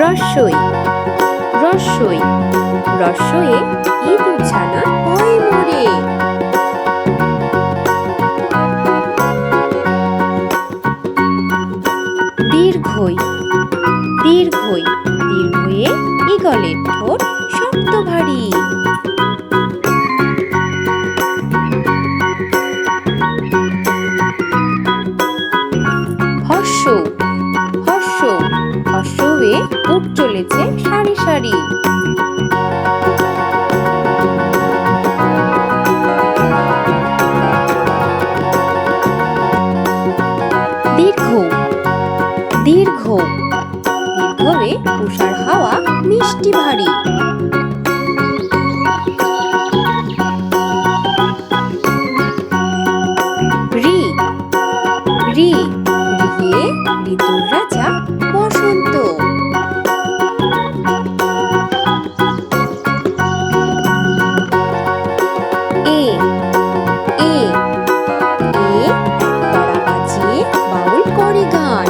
রস্যই রস্যই রস্যয়ে ইঁদুর ছানা ভয়ে মরে। দীর্ঘই দীর্ঘই দীর্ঘয়ে ঈগলের ঠোঁট শক্ত ভারী। হর্ষ হর্ষ হর্ষয়ে উট চলেছে সারি সারি। দীর্ঘ দীর্ঘ দীর্ঘয়ে উষার হাওয়া মিষ্টি ভারী। রি রি রিয়ে ঋতুর রাজা বসন্ত। এ এ এ তারা বাজিয়ে বাউল করে গান।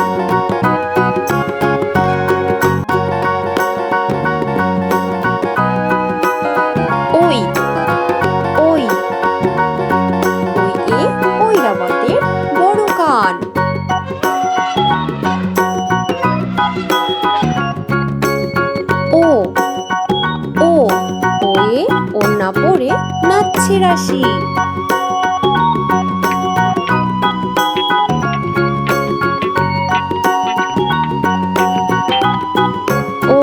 ওই ওই ওই এ ঐরাবতের বড় কান। ও ও ওয়ে ওড়না পরে নাচছে রাশি। ও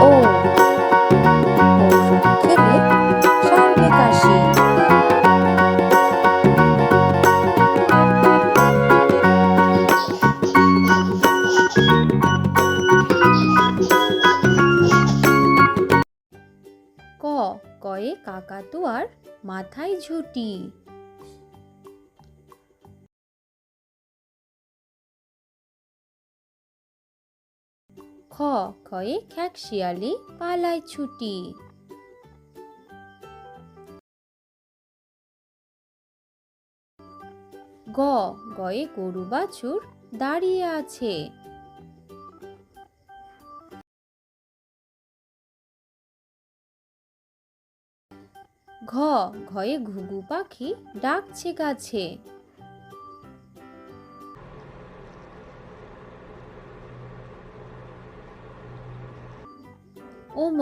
ও ঔষধ খেলে সারবে কাশি। ক কয়ে কাকাতুয়ার মাথায় ঝুঁটি। খ খয়ে খ্যাঁকশিয়ালি পালায় ছুটি। গ গয়ে গরু বাছুর দাঁড়িয়ে আছে। ঘ ঘয়ে ঘুঘু পাখি ডাকছে গাছে। ওম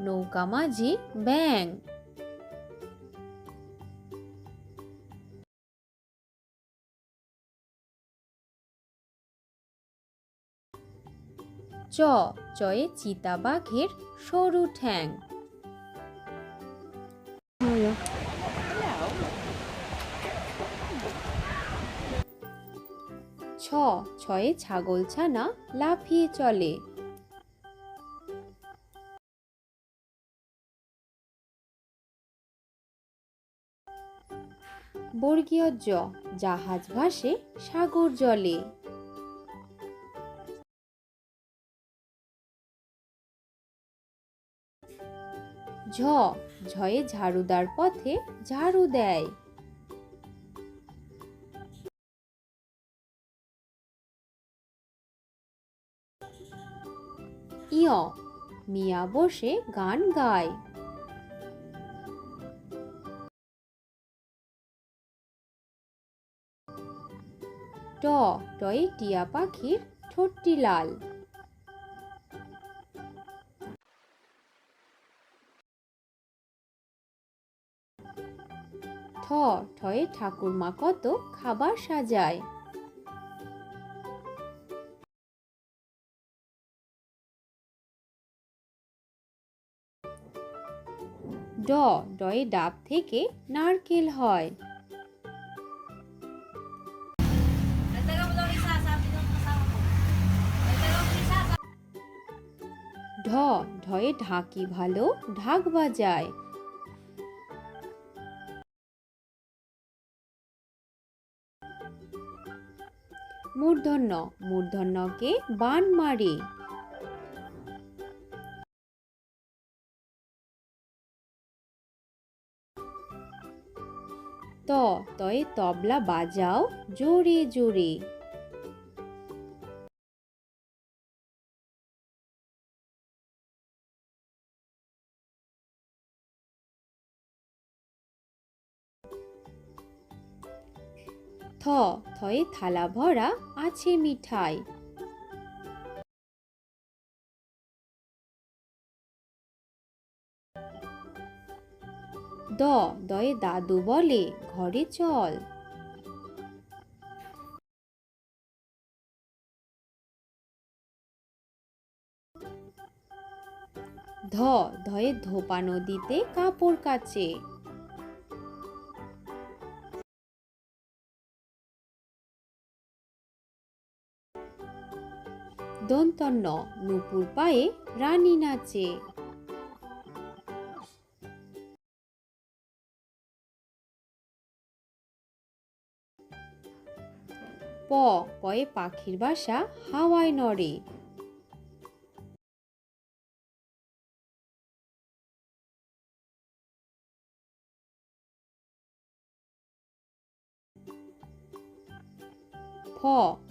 নৌকা মাঝি ব্যাং। চ চয়ে চিতা বাঘের সরু ঠ্যাং। ছ ছয়ে ছাগল ছানা লাফিয়ে চলে। বর্গীয় জ জাহাজ ভাসে সাগর জলে। ঝ ঝয়ে ঝাড়ুদার পথে ঝাড়ু দেয়। ইয় মিয়া বসে গান গায়। ট টয়ে টিয়া পাখির ঠোঁটটি লাল। ঠ ঠয়ে ঠাকুরমা কত খাবার সাজায়। ড ডয়ে ডাব থেকে নারকেল হয়। ঢ ঢয়ে ঢাকি ভালো ঢাক বাজায়। মূর্ধন্য মূর্ধন্যকে বান মারে। ত তয়ে তবলা বাজাও জোরে জোরে। থয়ে থালা ভরা আছে মিঠাই। দয়ে দাদু বলে ঘরে চল। ধয়ে ধোপা নদীতে কাপড় কাচে। দন্তন্য নুপুর পায়ে রানী নাচে। পয়ে পাখির বাসা হাওয়ায় নড়ে।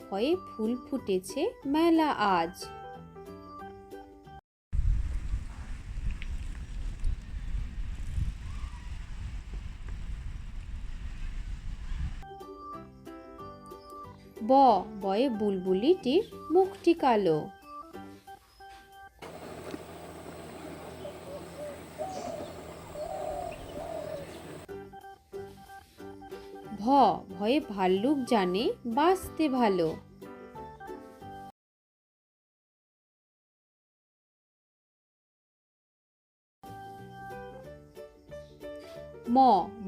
ফয়ে ফুল ফুটেছে মেলা আজ। বয়ে বুলবুলিটির মুখটি কালো। ভয়ে ভাল্লুক জানে বাঁচতে ভালো।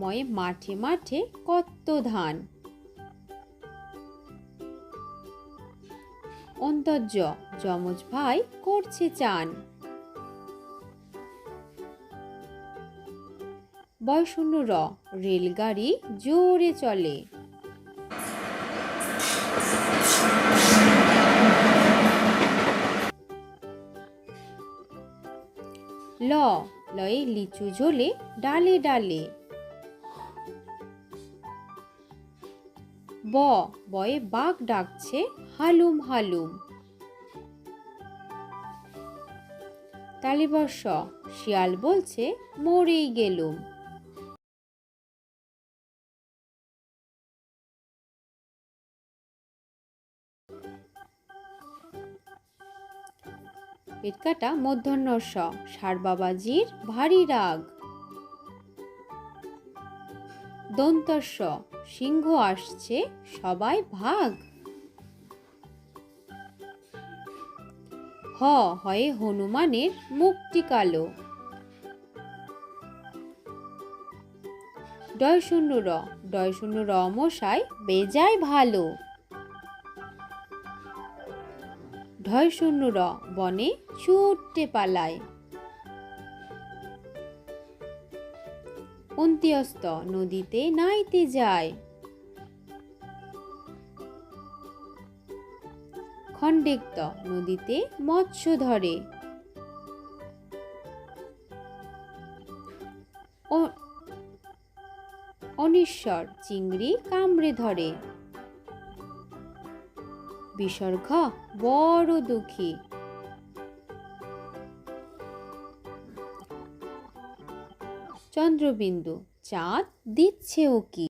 ময়ে মাঠে মাঠে কত ধান। অন্তর্য যমজ ভাই করছে চান। বয়শূন্য রেলগাড়ি জোরে চলে। লয়ে লিচু ঝোলে ডালে ডালে। বয়ে বাঘ ডাকছে হালুম হালুম। তালিবর্ষ শিয়াল বলছে মরেই গেলুম। পেটকাটা মূর্ধন্য ষ ষাঁড় বাবাজির ভারী রাগ। দন্তস্ব সিংহ আসছে সবাই ভাগ। হয়ে হনুমানের মুখটি কালো। ডয়শূন্য মশাই বেজায় ভালো। ঢয়শূন্য বনে ছুটতে পালায়। অন্ত্যস্ত নদীতে নাইতে যায়। খণ্ডেক্ত নদীতে মৎস্য ধরে। অনিশ্বর চিংড়ি কামড়ে ধরে। বিসর্গ বড় দুঃখী। চন্দ্রবিন্দু চাঁদ দিচ্ছে উকি।